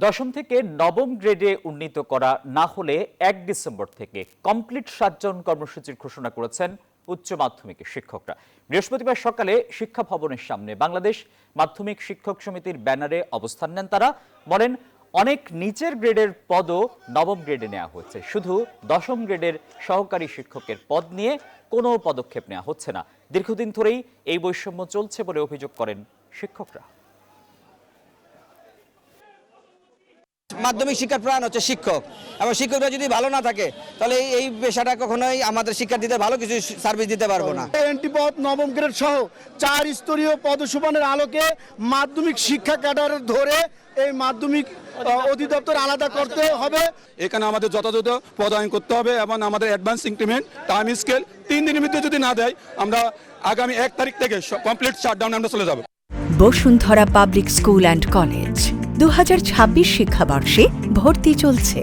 দশম থেকে নবম গ্রেডে উন্নীত করা না হলে ১ ডিসেম্বর থেকে কমপ্লিট ৭ জন কর্মসূচির ঘোষণা করেছেন উচ্চ মাধ্যমিকের শিক্ষকরা। বৃহস্পতিবার সকালে শিক্ষা ভবনের সামনে বাংলাদেশ মাধ্যমিক শিক্ষক সমিতির ব্যানারে অবস্থান নেন তারা। বলেন, অনেক নিচের গ্রেডের পদও নবম গ্রেডে নেওয়া হচ্ছে, শুধু দশম গ্রেডের সহকারী শিক্ষকের পদ নিয়ে কোনো পদক্ষেপ নেওয়া হচ্ছে না। দীর্ঘদিন ধরেই এই বৈষম্য চলছে বলে অভিযোগ করেন শিক্ষকরা। মাধ্যমিক শিক্ষার প্রাণ হচ্ছে শিক্ষক, এবং শিক্ষকরা যদি ভালো না থাকে তাহলে এই পেশাটা কখনোই আমাদের শিক্ষার্থীদের ভালো কিছু সার্ভিস দিতে পারবো না। এনটি পদ নবম গ্রেড সহ 4 স্তরীয় পদসুপানের আলোকে মাধ্যমিক শিক্ষা ক্যাডার ধরে এই মাধ্যমিক অধিদপ্তর আলাদা করতে হবে। এখানে আমাদের যথাযথ পদায়ন করতে হবে এবং আমাদের অ্যাডভান্স ইনক্রিমেন্ট টাইম স্কেল 3 দিনের মধ্যে যদি না দেয় আমরা আগামী 1 তারিখ থেকে কমপ্লিট শাটডাউনে আমরা চলে যাব। Bashundhara public school and college 2026 শিক্ষাবর্ষে ভর্তি চলছে।